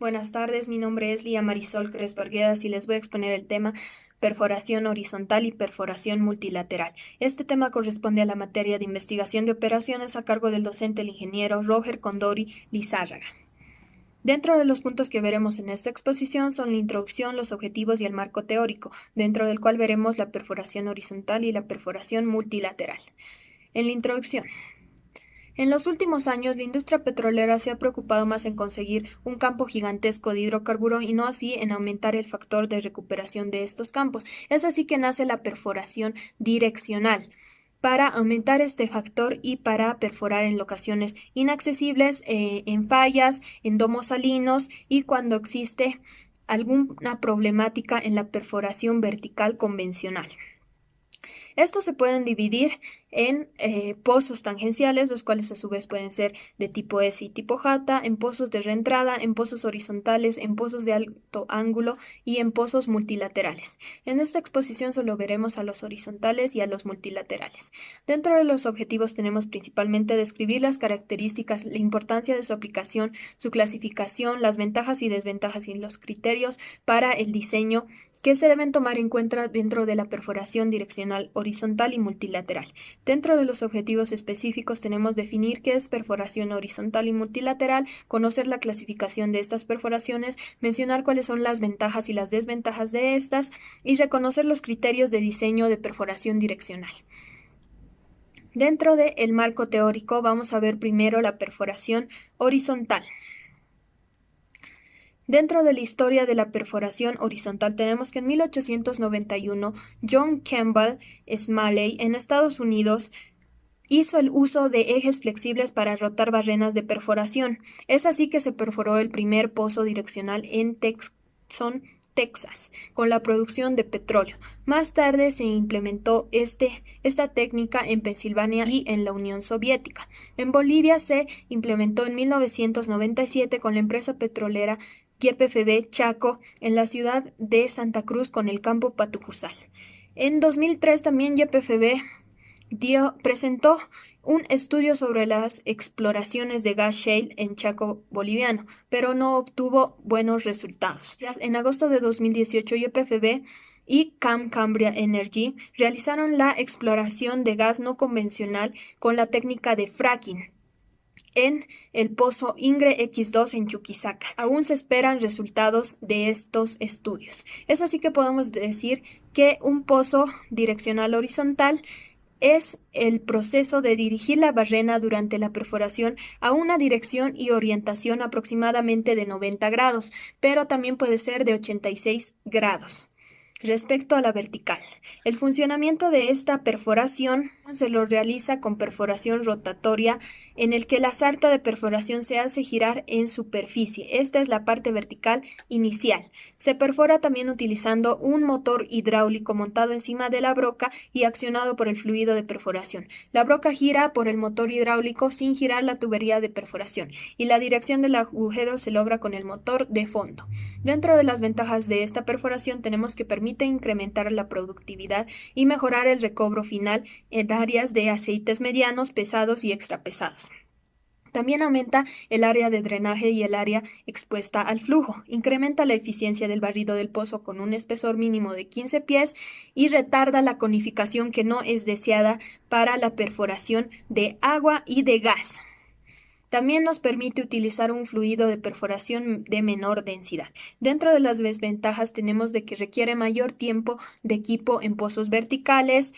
Buenas tardes, mi nombre es Lía Marisol Crespo Arguedas y les voy a exponer el tema perforación horizontal y perforación multilateral. Este tema corresponde a la materia de investigación de operaciones a cargo del docente el ingeniero Roger Condori Lizárraga. Dentro de los puntos que veremos en esta exposición son la introducción, los objetivos y el marco teórico, dentro del cual veremos la perforación horizontal y la perforación multilateral. En la introducción. En los últimos años, la industria petrolera se ha preocupado más en conseguir un campo gigantesco de hidrocarburo y no así en aumentar el factor de recuperación de estos campos. Es así que nace la perforación direccional para aumentar este factor y para perforar en locaciones inaccesibles, en fallas, en domos salinos y cuando existe alguna problemática en la perforación vertical convencional. Estos se pueden dividir en pozos tangenciales, los cuales a su vez pueden ser de tipo S y tipo J, en pozos de reentrada, en pozos horizontales, en pozos de alto ángulo y en pozos multilaterales. En esta exposición solo veremos a los horizontales y a los multilaterales. Dentro de los objetivos tenemos principalmente describir las características, la importancia de su aplicación, su clasificación, las ventajas y desventajas y los criterios para el diseño que se deben tomar en cuenta dentro de la perforación direccional horizontal y multilateral. Dentro de los objetivos específicos tenemos definir qué es perforación horizontal y multilateral, conocer la clasificación de estas perforaciones, mencionar cuáles son las ventajas y las desventajas de estas y reconocer los criterios de diseño de perforación direccional. Dentro del marco teórico vamos a ver primero la perforación horizontal. Dentro de la historia de la perforación horizontal tenemos que en 1891 John Campbell Smalley en Estados Unidos hizo el uso de ejes flexibles para rotar barrenas de perforación. Es así que se perforó el primer pozo direccional en Tucson, Texas, con la producción de petróleo. Más tarde se implementó esta técnica en Pensilvania y en la Unión Soviética. En Bolivia se implementó en 1997 con la empresa petrolera YPFB Chaco en la ciudad de Santa Cruz con el campo Patujuzal. En 2003 también YPFB presentó un estudio sobre las exploraciones de gas shale en Chaco boliviano, pero no obtuvo buenos resultados. En agosto de 2018, YPFB y Cambria Energy realizaron la exploración de gas no convencional con la técnica de fracking en el pozo Ingre X2 en Chuquisaca. Aún se esperan resultados de estos estudios. Es así que podemos decir que un pozo direccional horizontal es el proceso de dirigir la barrena durante la perforación a una dirección y orientación aproximadamente de 90 grados, pero también puede ser de 86 grados. Respecto a la vertical, el funcionamiento de esta perforación se lo realiza con perforación rotatoria en el que la sarta de perforación se hace girar en superficie. Esta es la parte vertical inicial. Se perfora también utilizando un motor hidráulico montado encima de la broca y accionado por el fluido de perforación. La broca gira por el motor hidráulico sin girar la tubería de perforación y la dirección del agujero se logra con el motor de fondo. Dentro de las ventajas de esta perforación tenemos que permite incrementar la productividad y mejorar el recobro final en áreas de aceites medianos, pesados y extrapesados. También aumenta el área de drenaje y el área expuesta al flujo. Incrementa la eficiencia del barrido del pozo con un espesor mínimo de 15 pies y retarda la conificación que no es deseada para la perforación de agua y de gas. También nos permite utilizar un fluido de perforación de menor densidad. Dentro de las desventajas tenemos de que requiere mayor tiempo de equipo en pozos verticales,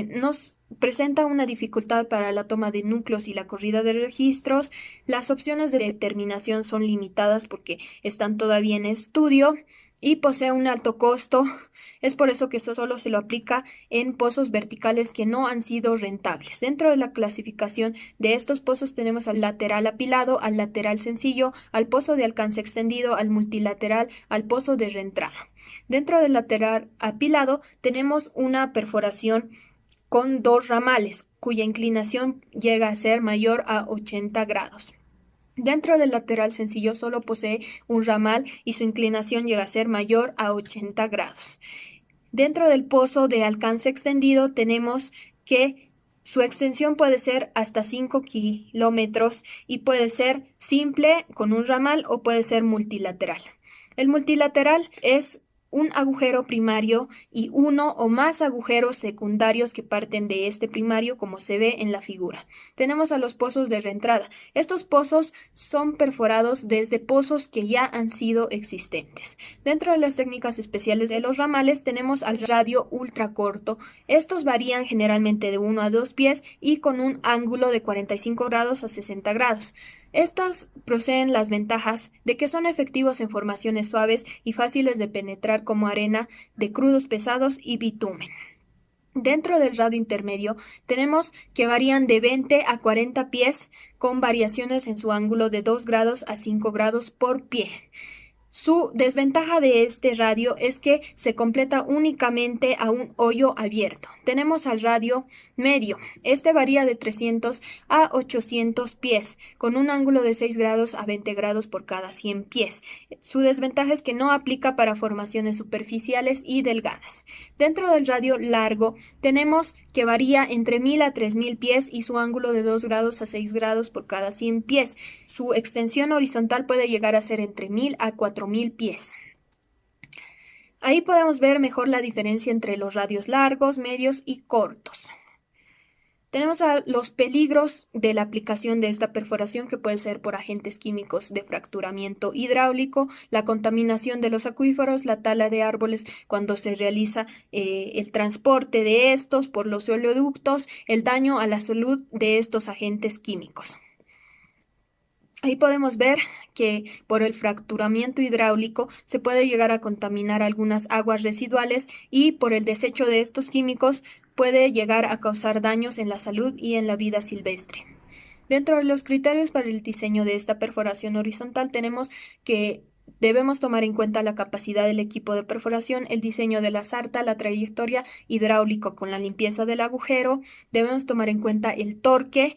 nos presenta una dificultad para la toma de núcleos y la corrida de registros. Las opciones de determinación son limitadas porque están todavía en estudio y posee un alto costo. Es por eso que esto solo se lo aplica en pozos verticales que no han sido rentables. Dentro de la clasificación de estos pozos tenemos al lateral apilado, al lateral sencillo, al pozo de alcance extendido, al multilateral, al pozo de reentrada. Dentro del lateral apilado tenemos una perforación con dos ramales, cuya inclinación llega a ser mayor a 80 grados. Dentro del lateral sencillo solo posee un ramal y su inclinación llega a ser mayor a 80 grados. Dentro del pozo de alcance extendido tenemos que Su extensión puede ser hasta 5 kilómetros y puede ser simple con un ramal o puede ser multilateral. El multilateral es un agujero primario y uno o más agujeros secundarios que parten de este primario, como se ve en la figura. Tenemos a los pozos de reentrada. Estos pozos son perforados desde pozos que ya han sido existentes. Dentro de las técnicas especiales de los ramales tenemos al radio ultracorto. Estos varían generalmente de 1 a 2 pies y con un ángulo de 45 grados a 60 grados. Estas poseen las ventajas de que son efectivos en formaciones suaves y fáciles de penetrar como arena de crudos pesados y bitumen. Dentro del radio intermedio tenemos que varían de 20 a 40 pies con variaciones en su ángulo de 2 grados a 5 grados por pie. Su desventaja de este radio es que se completa únicamente a un hoyo abierto. Tenemos al radio medio. Este varía de 300 a 800 pies, con un ángulo de 6 grados a 20 grados por cada 100 pies. Su desventaja es que no aplica para formaciones superficiales y delgadas. Dentro del radio largo tenemos que varía entre 1000 a 3000 pies y su ángulo de 2 grados a 6 grados por cada 100 pies. Su extensión horizontal puede llegar a ser entre 1000 a 4000 pies. Ahí podemos ver mejor la diferencia entre los radios largos, medios y cortos. Tenemos los peligros de la aplicación de esta perforación, que puede ser por agentes químicos de fracturamiento hidráulico, la contaminación de los acuíferos, la tala de árboles cuando se realiza el transporte de estos por los oleoductos, el daño a la salud de estos agentes químicos. Ahí podemos ver que por el fracturamiento hidráulico se puede llegar a contaminar algunas aguas residuales y por el desecho de estos químicos puede llegar a causar daños en la salud y en la vida silvestre. Dentro de los criterios para el diseño de esta perforación horizontal tenemos que debemos tomar en cuenta la capacidad del equipo de perforación, el diseño de la sarta, la trayectoria hidráulica con la limpieza del agujero. Debemos tomar en cuenta el torque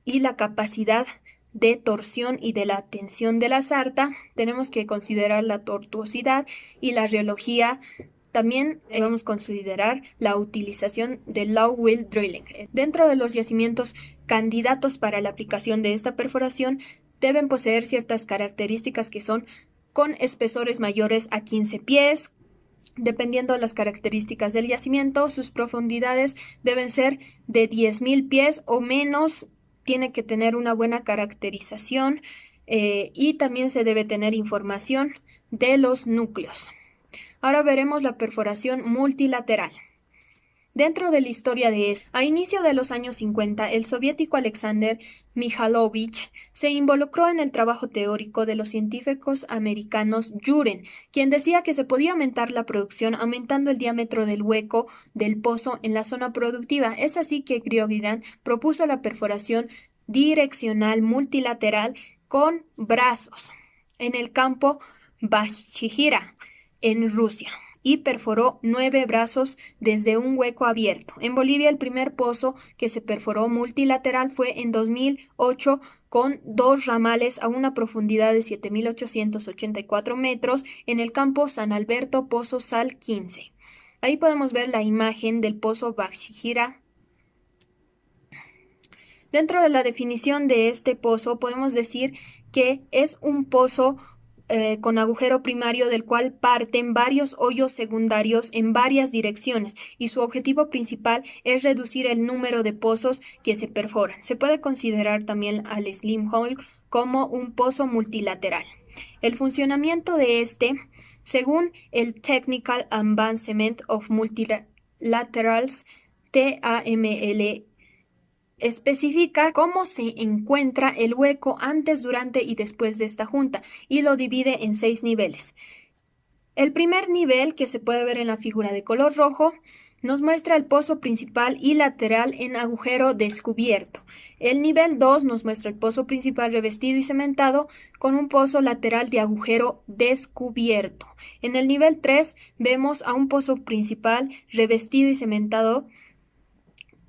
y la capacidad de torsión y de la tensión de la sarta. Tenemos que considerar la tortuosidad y la riología. También debemos considerar la utilización del low wheel drilling. Dentro de los yacimientos candidatos para la aplicación de esta perforación deben poseer ciertas características que son con espesores mayores a 15 pies. Dependiendo de las características del yacimiento, sus profundidades deben ser de 10.000 pies o menos. Tiene que tener una buena caracterización y también se debe tener información de los núcleos. Ahora veremos la perforación multilateral. Dentro de la historia de a inicio de los años 50, el soviético Alexander Mikhailovich se involucró en el trabajo teórico de los científicos americanos Juren, quien decía que se podía aumentar la producción aumentando el diámetro del hueco del pozo en la zona productiva. Es así que Grigory propuso la perforación direccional multilateral con brazos en el campo Bashkira, en Rusia, y perforó 9 brazos desde un hueco abierto. En Bolivia, el primer pozo que se perforó multilateral fue en 2008 con 2 ramales a una profundidad de 7.884 metros en el campo San Alberto, Pozo Sal 15. Ahí podemos ver la imagen del pozo Bashkira. Dentro de la definición de este pozo podemos decir que es un pozo con agujero primario del cual parten varios hoyos secundarios en varias direcciones y su objetivo principal es reducir el número de pozos que se perforan. Se puede considerar también al slim hole como un pozo multilateral. El funcionamiento de según el Technical Advancement of Multilaterals, TAML, especifica cómo se encuentra el hueco antes, durante y después de esta junta y lo divide en 6 niveles. El primer nivel, que se puede ver en la figura de color rojo, nos muestra el pozo principal y lateral en agujero descubierto. El nivel 2 nos muestra el pozo principal revestido y cementado con un pozo lateral de agujero descubierto. En el nivel 3 vemos a un pozo principal revestido y cementado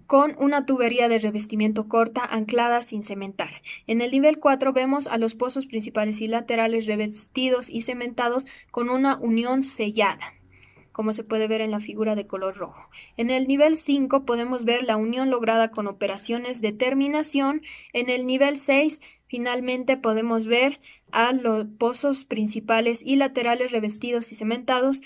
con una tubería de revestimiento corta anclada sin cementar. En el nivel 4 vemos a los pozos principales y laterales revestidos y cementados con una unión sellada. como se puede ver en la figura de color rojo. En el nivel 5 podemos ver la unión lograda con operaciones de terminación. En el nivel 6 finalmente podemos ver a los pozos principales y laterales revestidos y cementados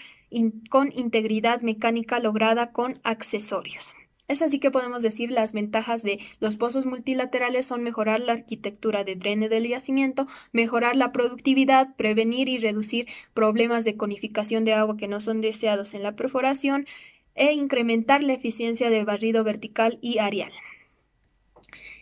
con integridad mecánica lograda con accesorios. Es así que podemos decir las ventajas de los pozos multilaterales son mejorar la arquitectura de drene del yacimiento, mejorar la productividad, prevenir y reducir problemas de conificación de agua que no son deseados en la perforación e incrementar la eficiencia del barrido vertical y areal.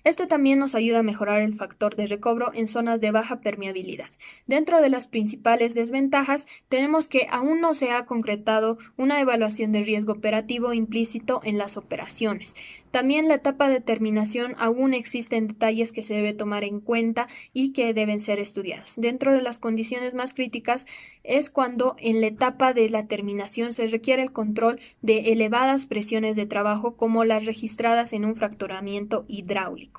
Este también nos ayuda a mejorar el factor de recobro en zonas de baja permeabilidad. Dentro de las principales desventajas, tenemos que aún no se ha concretado una evaluación de riesgo operativo implícito en las operaciones. También la etapa de terminación aún existen detalles que se debe tomar en cuenta y que deben ser estudiados. Dentro de las condiciones más críticas es cuando en la etapa de la terminación se requiere el control de elevadas presiones de trabajo como las registradas en un fracturamiento hidráulico.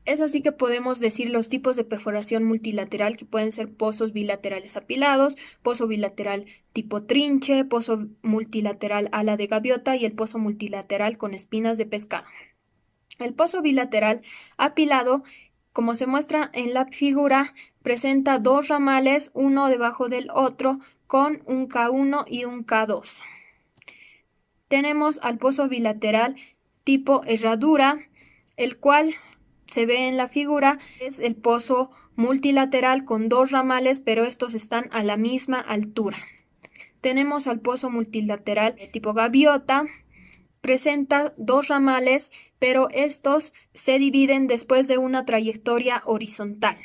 Es así que podemos decir los tipos de perforación multilateral que pueden ser pozos bilaterales apilados, pozo bilateral tipo trinche, pozo multilateral ala de gaviota y el pozo multilateral con espinas de pescado. El pozo bilateral apilado, como se muestra en la figura, presenta dos ramales, uno debajo del otro, con un K1 y un K2. Tenemos al pozo bilateral tipo herradura, el cual se ve en la figura, es el pozo multilateral con dos ramales, pero estos están a la misma altura. Tenemos al pozo multilateral tipo gaviota, presenta dos ramales, pero estos se dividen después de una trayectoria horizontal.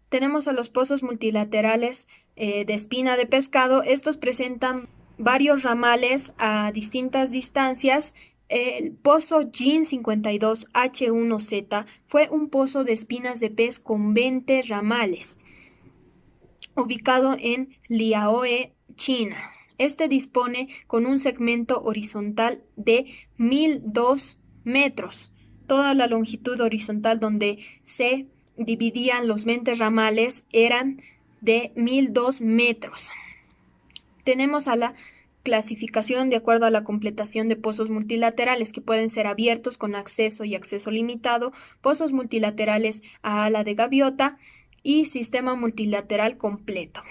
Tenemos a los pozos multilaterales de espina de pescado. Estos presentan varios ramales a distintas distancias. El pozo Jin 52H1Z fue un pozo de espinas de pez con 20 ramales, ubicado en Liaohe, China. Este dispone con un segmento horizontal de 1002 metros. Toda la longitud horizontal donde se dividían los 20 ramales eran de 1002 metros. Tenemos a la clasificación de acuerdo a la completación de pozos multilaterales que pueden ser abiertos con acceso y acceso limitado, pozos multilaterales a ala de gaviota y sistema multilateral completo.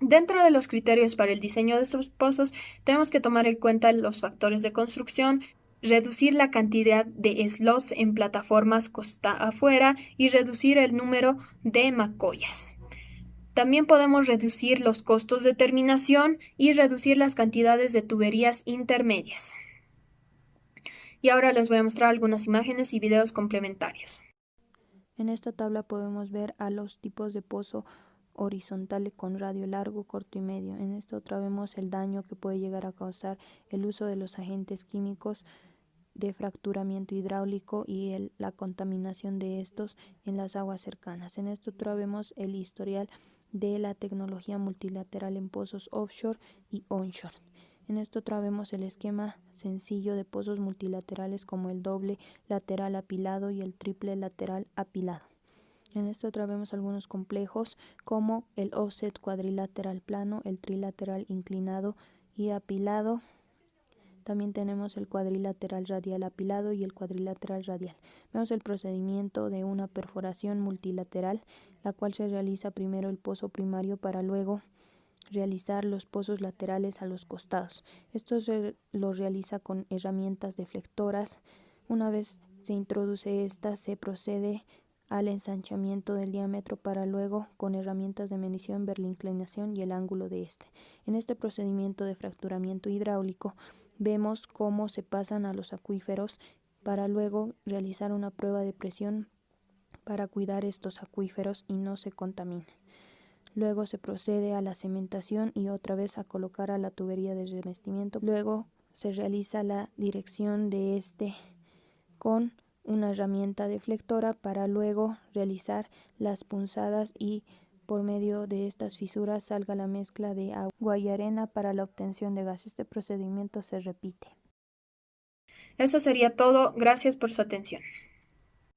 Dentro de los criterios para el diseño de estos pozos, tenemos que tomar en cuenta los factores de construcción, reducir la cantidad de slots en plataformas costa afuera y reducir el número de macollas. También podemos reducir los costos de terminación y reducir las cantidades de tuberías intermedias. Y ahora les voy a mostrar algunas imágenes y videos complementarios. En esta tabla podemos ver a los tipos de pozo horizontal con radio largo, corto y medio. En esta otra vemos el daño que puede llegar a causar el uso de los agentes químicos de fracturamiento hidráulico y la contaminación de estos en las aguas cercanas. En esta otra vemos el historial de la tecnología multilateral en pozos offshore y onshore. En esta otra vemos el esquema sencillo de pozos multilaterales como el doble lateral apilado y el triple lateral apilado. En esta otra vemos algunos complejos como el offset cuadrilateral plano, el trilateral inclinado y apilado. También tenemos el cuadrilateral radial apilado y el cuadrilateral radial. Vemos el procedimiento de una perforación multilateral, la cual se realiza primero el pozo primario para luego realizar los pozos laterales a los costados. Esto lo realiza con herramientas deflectoras. Una vez se introduce esta, se procede al ensanchamiento del diámetro para luego, con herramientas de medición, ver la inclinación y el ángulo de este. En este procedimiento de fracturamiento hidráulico, vemos cómo se pasan a los acuíferos para luego realizar una prueba de presión para cuidar estos acuíferos y no se contaminen. Luego se procede a la cementación y otra vez a colocar a la tubería de revestimiento. Luego se realiza la dirección de este con una herramienta deflectora para luego realizar las punzadas y por medio de estas fisuras salga la mezcla de agua y arena para la obtención de gas. Este procedimiento se repite. Eso sería todo. Gracias por su atención.